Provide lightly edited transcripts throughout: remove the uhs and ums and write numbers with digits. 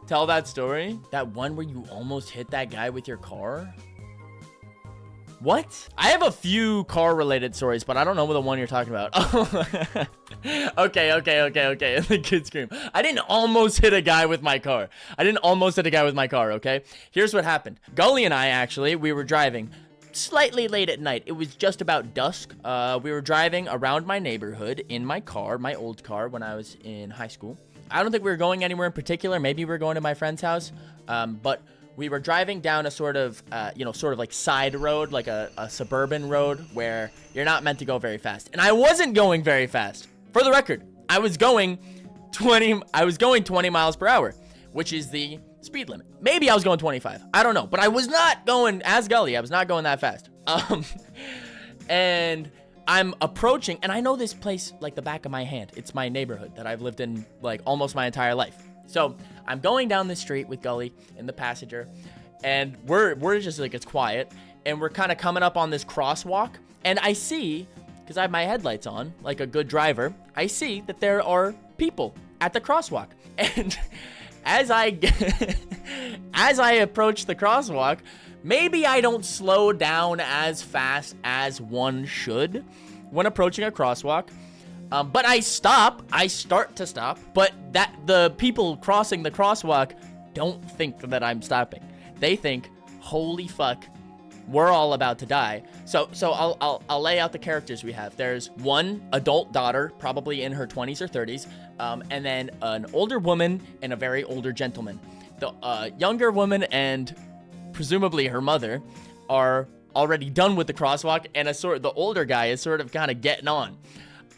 tell that story? That one where you almost hit that guy with your car? What? I have a few car-related stories, but I don't know the one you're talking about. Okay. And the kid screamed. I didn't almost hit a guy with my car. Okay? Here's what happened. Gully and I, actually, we were driving slightly late at night. It was just about dusk. We were driving around my neighborhood in my car, my old car, when I was in high school. I don't think we were going anywhere in particular. Maybe we were going to my friend's house, but we were driving down a sort of like side road, like a suburban road where you're not meant to go very fast. And I wasn't going very fast. For the record, I was going 20 miles per hour, which is the speed limit. Maybe I was going 25. I don't know, but I was not going as Gully. I was not going that fast. And I'm approaching, and I know this place like the back of my hand. It's my neighborhood that I've lived in like almost my entire life. So I'm going down the street with Gully in the passenger, and we're just like, it's quiet, and we're kind of coming up on this crosswalk, and I see, because I have my headlights on, like a good driver, I see that there are people at the crosswalk, and as I approach the crosswalk, maybe I don't slow down as fast as one should when approaching a crosswalk. But I start to stop, but the people crossing the crosswalk don't think that I'm stopping. They think, holy fuck, we're all about to die. So I'll lay out the characters we have. There's one adult daughter, probably in her 20s or 30s, and then an older woman and a very older gentleman. The younger woman and presumably her mother are already done with the crosswalk, and the older guy is sort of kind of getting on.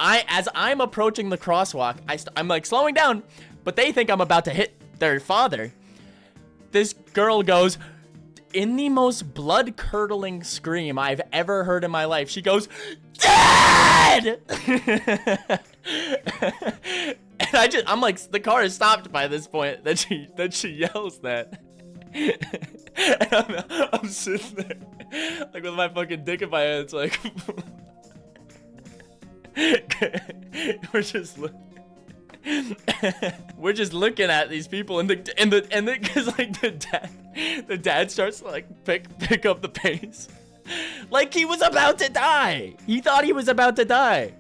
As I'm approaching the crosswalk, I'm like slowing down, but they think I'm about to hit their father. This girl goes, in the most blood-curdling scream I've ever heard in my life, she goes, "Dad!" And I'm like, the car is stopped by this point that she yells that. And I'm sitting there, like with my fucking dick in my hand, it's like, we're just looking at these people, and because like the dad starts to like pick up the pace, like he was about to die. He thought he was about to die.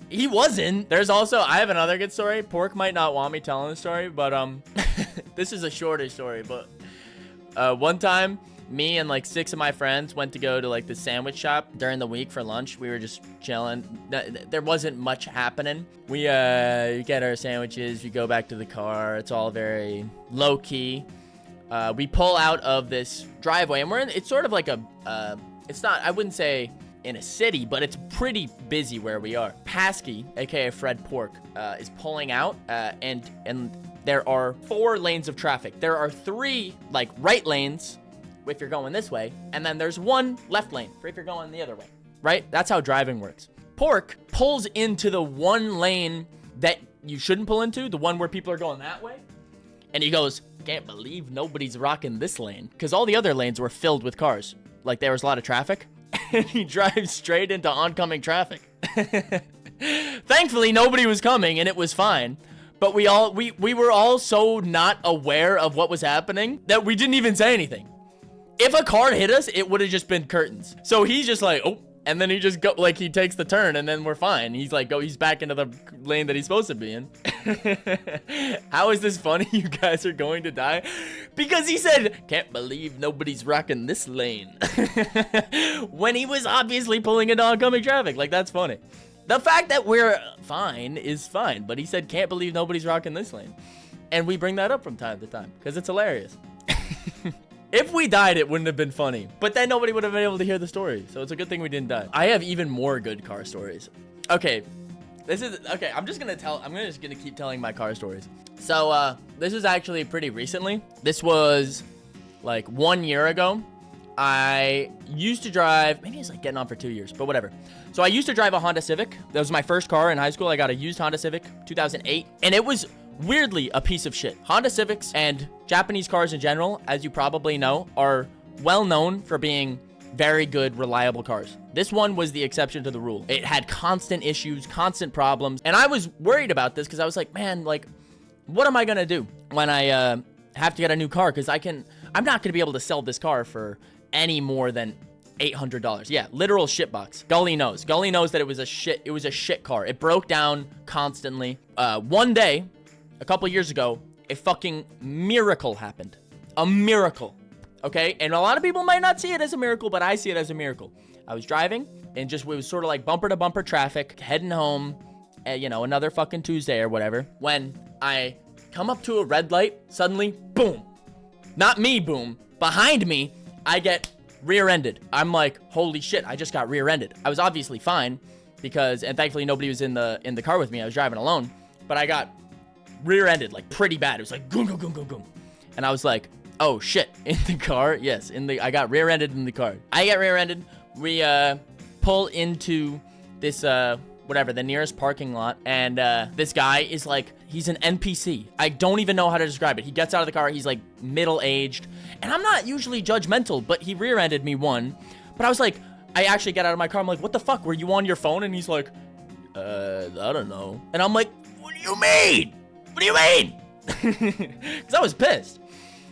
He wasn't. There's also, I have another good story. Pork might not want me telling the story, but this is a shorter story. But one time, me and like 6 of my friends went to go to like the sandwich shop during the week for lunch. We were just chilling. There wasn't much happening. We get our sandwiches. We go back to the car. It's all very low key. We pull out of this driveway, and it's sort of like it's not, I wouldn't say in a city, but it's pretty busy where we are. Pasky, aka Fred Pork, is pulling out, and there are 4 lanes of traffic. There are 3 like right lanes if you're going this way, and then there's 1 left lane for if you're going the other way, right? That's how driving works. Pork pulls into the 1 lane that you shouldn't pull into, the one where people are going that way, and he goes, "Can't believe nobody's rocking this lane," because all the other lanes were filled with cars. Like there was a lot of traffic, and he drives straight into oncoming traffic. Thankfully, nobody was coming, and it was fine. But we were all so not aware of what was happening that we didn't even say anything. If a car hit us, it would have just been curtains. So he's just like, oh, and then he just he takes the turn, and then we're fine. He's like, he's back into the lane that he's supposed to be in. How is this funny? You guys are going to die? Because he said, "Can't believe nobody's rocking this lane." When he was obviously pulling into oncoming traffic. Like, that's funny. The fact that we're fine is fine, but he said, "Can't believe nobody's rocking this lane." And we bring that up from time to time, because it's hilarious. If we died, it wouldn't have been funny. But then nobody would have been able to hear the story. So it's a good thing we didn't die. I have even more good car stories. Okay. I'm just gonna keep telling my car stories. So, this is actually pretty recently. This was like 1 year ago. I used to drive, maybe it's like getting on for 2 years, but whatever. So I used to drive a Honda Civic. That was my first car in high school. I got a used Honda Civic, 2008. And it was weirdly a piece of shit. Honda Civics and Japanese cars in general, as you probably know, are well known for being very good, reliable cars. This one was the exception to the rule. It had constant issues, constant problems. And I was worried about this because I was like, man, like, what am I gonna do when I have to get a new car because I'm not going to be able to sell this car for any more than $800. Yeah, literal shitbox. Gully knows that it was a shit car. It broke down constantly. One day, a couple years ago, a fucking miracle happened. A miracle. Okay? And a lot of people might not see it as a miracle, but I see it as a miracle. I was driving and it was sort of like bumper to bumper traffic, heading home, another fucking Tuesday or whatever, when I come up to a red light, suddenly, boom. Not me, boom. Behind me, I get rear-ended. I'm like, holy shit, I just got rear-ended. I was obviously fine and thankfully nobody was in the car with me. I was driving alone, but I got rear-ended, like pretty bad. It was like, goom, goom, goom, goom, goom. And I was like, oh shit, in the car? Yes, I got rear-ended in the car. I get rear-ended. We pull into this, the nearest parking lot, and this guy is like, he's an NPC. I don't even know how to describe it. He gets out of the car, he's like middle-aged, and I'm not usually judgmental, but he rear-ended me one. But I was like, I actually get out of my car, I'm like, what the fuck, were you on your phone? And he's like, I don't know. And I'm like, what do you mean? What do you mean? Because I was pissed.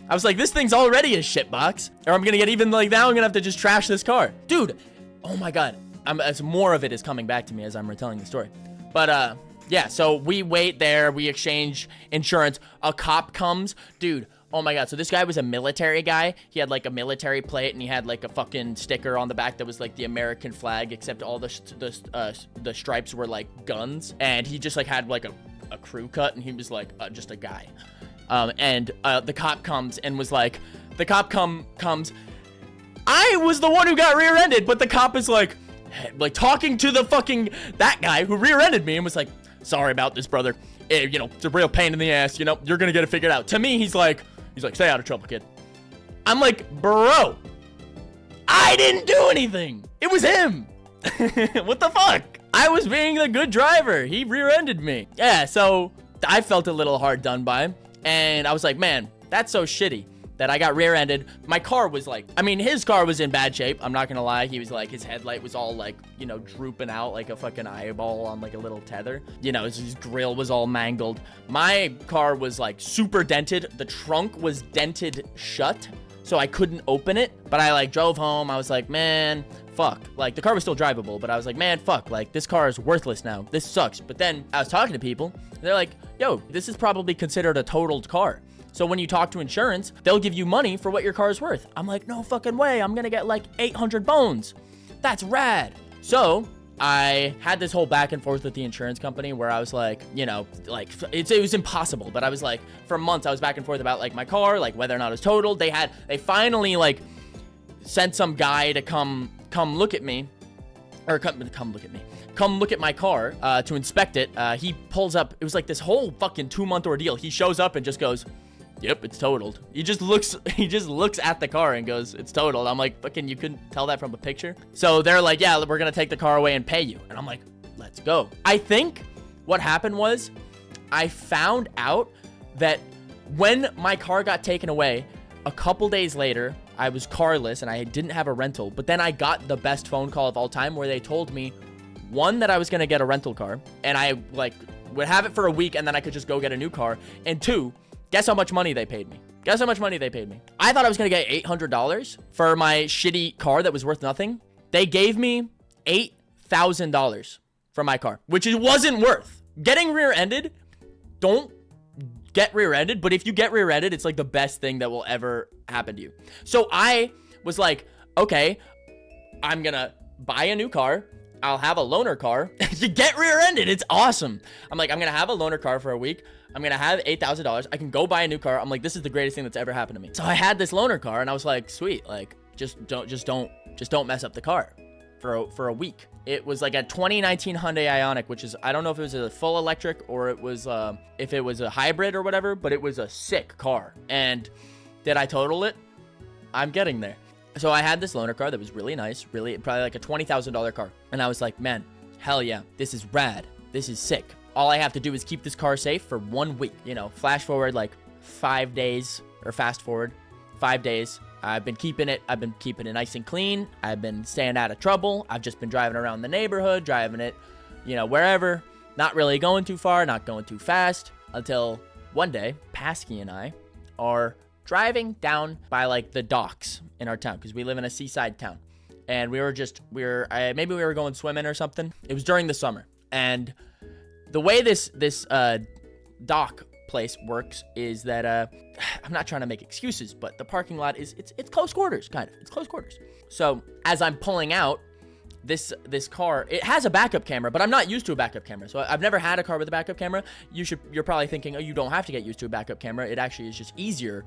I was like, this thing's already a shitbox, or I'm gonna get even like, now I'm gonna have to just trash this car. Dude, oh my god. As more of it is coming back to me as I'm retelling the story. But, yeah, so we wait there. We exchange insurance. A cop comes. Dude, oh my god. So this guy was a military guy. He had, like, a military plate, and he had, like, a fucking sticker on the back that was, like, the American flag, except all the stripes were, like, guns. And he just, like, had, like, a crew cut, and he was, like, just a guy. The cop comes and was like, comes. I was the one who got rear-ended, but the cop is like talking to that guy who rear-ended me and was like, sorry about this, brother. It's a real pain in the ass. You're gonna get it figured out. To me, he's like, stay out of trouble, kid. I'm like, bro, I didn't do anything. It was him. What the fuck? I was being the good driver. He rear-ended me. Yeah, so I felt a little hard done by, and I was like, man, that's so shitty that I got rear-ended. My car was like, his car was in bad shape. I'm not gonna lie. He was like, his headlight was all like, drooping out like a fucking eyeball on like a little tether. His grill was all mangled. My car was like super dented. The trunk was dented shut, so I couldn't open it. But I like drove home. I was like, man, fuck. Like, the car was still drivable, but I was like, man, fuck. Like, this car is worthless now. This sucks. But then I was talking to people, and they're like, yo, this is probably considered a totaled car. So when you talk to insurance, they'll give you money for what your car is worth. I'm like, no fucking way. I'm gonna get like 800 bones. That's rad. So I had this whole back and forth with the insurance company where I was like, it was impossible. But I was like, for months, I was back and forth about like my car, like whether or not it was totaled. They finally like sent some guy to come look at me, or come look at my car to inspect it. He pulls up. It was like this whole fucking 2-month ordeal. He shows up and just goes, yep, it's totaled. He just looks at the car and goes, it's totaled. I'm like, fucking, you couldn't tell that from a picture? So they're like, yeah, we're gonna take the car away and pay you. And I'm like, let's go. I think what happened was I found out that when my car got taken away, a couple days later, I was carless and I didn't have a rental. But then I got the best phone call of all time where they told me, one, that I was gonna get a rental car and I like would have it for a week and then I could just go get a new car. And two, guess how much money they paid me? I thought I was gonna get $800 for my shitty car that was worth nothing. They gave me $8,000 for my car, which it wasn't worth. Getting rear-ended, don't get rear-ended, but if you get rear-ended, it's like the best thing that will ever happen to you. So I was like, okay, I'm gonna buy a new car. I'll have a loaner car. You get rear-ended. It's awesome. I'm like, I'm going to have a loaner car for a week. I'm going to have $8,000. I can go buy a new car. I'm like, this is the greatest thing that's ever happened to me. So I had this loaner car and I was like, sweet. Like, just don't mess up the car for a week. It was like a 2019 Hyundai Ioniq, which is, I don't know if it was a full electric or it was, if it was a hybrid or whatever, but it was a sick car. And did I total it? I'm getting there. So I had this loaner car that was really nice, probably like a $20,000 car. And I was like, man, hell yeah, this is rad. This is sick. All I have to do is keep this car safe for 1 week. Flash forward like 5 days, or fast forward 5 days. I've been keeping it nice and clean. I've been staying out of trouble. I've just been driving around the neighborhood, driving it, wherever. Not really going too far, not going too fast. Until one day, Pasky and I are driving down by like the docks in our town because we live in a seaside town. And maybe we were going swimming or something. It was during the summer. And the way this dock place works is that I'm not trying to make excuses, but the parking lot it's close quarters, kind of. It's close quarters. So as I'm pulling out, this car, it has a backup camera, but I'm not used to a backup camera. So I've never had a car with a backup camera. You're probably thinking, oh, you don't have to get used to a backup camera. It actually is just easier.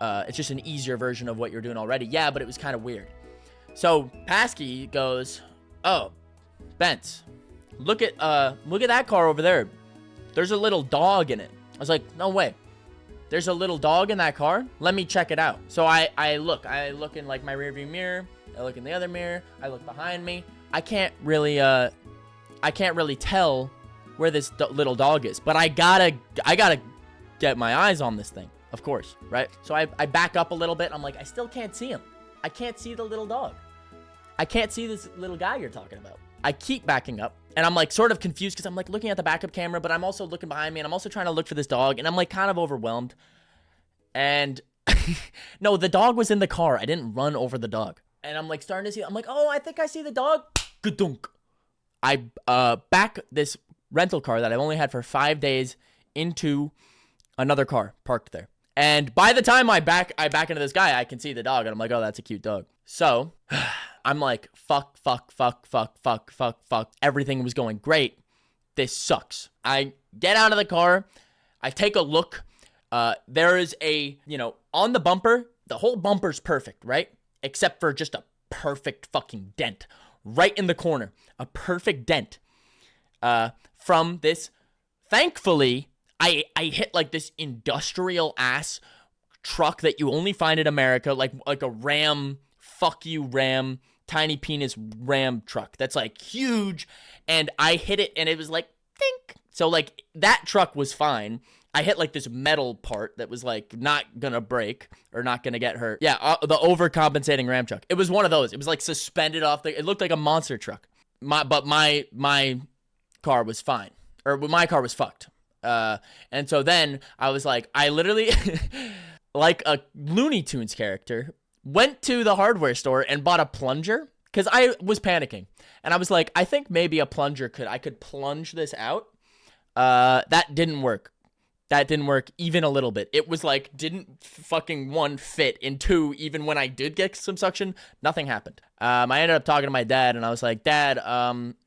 It's just an easier version of what you're doing already. Yeah, but it was kind of weird. So Paskey goes, oh, Bence, look at that car over there. There's a little dog in it. I was like, no way. There's a little dog in that car? Let me check it out. So I look in like my rearview mirror. I look in the other mirror. I look behind me. I can't really tell where this little dog is, but I gotta get my eyes on this thing, of course, right? So I back up a little bit. I'm like, I still can't see him. I can't see the little dog. I can't see this little guy you're talking about. I keep backing up, and I'm like sort of confused because I'm like looking at the backup camera, but I'm also looking behind me, and I'm also trying to look for this dog, and I'm like kind of overwhelmed. And no, the dog was in the car. I didn't run over the dog. And I'm like starting to see, I'm like, oh, I think I see the dog. Gadunk. I back this rental car that I've only had for 5 days into another car parked there. And by the time I back into this guy, I can see the dog, and I'm like, oh, that's a cute dog. So I'm like, fuck. Everything was going great. This sucks. I get out of the car. I take a look. There is on the bumper, the whole bumper's perfect, right? Except for just a perfect fucking dent right in the corner. A perfect dent from this. Thankfully, I hit like this industrial ass truck that you only find in America, like a Ram, fuck you Ram, tiny penis Ram truck that's like huge, and I hit it and it was like think. So like that truck was fine. I hit like this metal part that was like not gonna break or not gonna get hurt. Yeah, the overcompensating Ram truck. It was one of those. It was like suspended off it looked like a monster truck. My car was fine, or my car was fucked. And so then I was like, I literally, like a Looney Tunes character, went to the hardware store and bought a plunger because I was panicking. And I was like, I think maybe a plunger I could plunge this out. That didn't work. That didn't work even a little bit. It was like, didn't fucking one fit, and two, even when I did get some suction, nothing happened. I ended up talking to my dad, and I was like, Dad,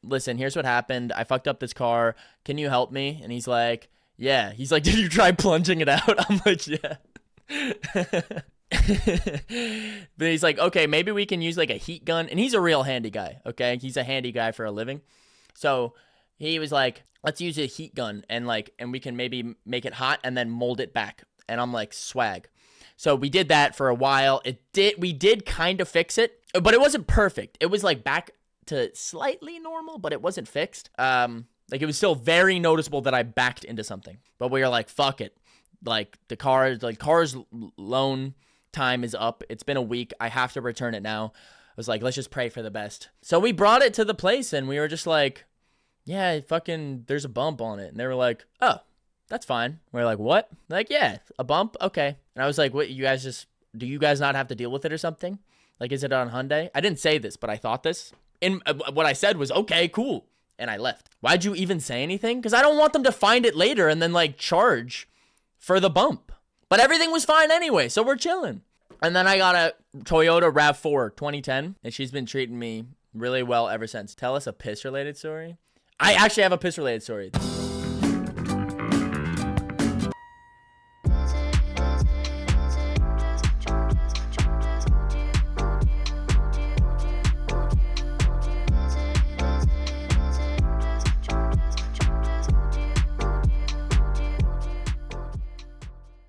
listen, here's what happened. I fucked up this car. Can you help me? And he's like, yeah. He's like, did you try plunging it out? I'm like, yeah. But he's like, okay, maybe we can use like a heat gun. And he's a real handy guy, okay? He's a handy guy for a living. So he was like, let's use a heat gun and we can maybe make it hot and then mold it back. And I'm like, swag. So we did that for a while. We did kind of fix it, but it wasn't perfect. It was like back to slightly normal, but it wasn't fixed. Like it was still very noticeable that I backed into something, but we were like, fuck it. Like car's loan time is up. It's been a week. I have to return it now. I was like, let's just pray for the best. So we brought it to the place and we were just like, yeah, fucking, there's a bump on it. And they were like, oh, that's fine. We were like, what? Like, yeah, a bump? Okay. And I was like, what, do you guys not have to deal with it or something? Like, is it on Hyundai? I didn't say this, but I thought this. And what I said was, okay, cool. And I left. Why'd you even say anything? Because I don't want them to find it later and then, like, charge for the bump. But everything was fine anyway, so we're chilling. And then I got a Toyota RAV4 2010, and she's been treating me really well ever since. Tell us a piss-related story. I actually have a piss-related story.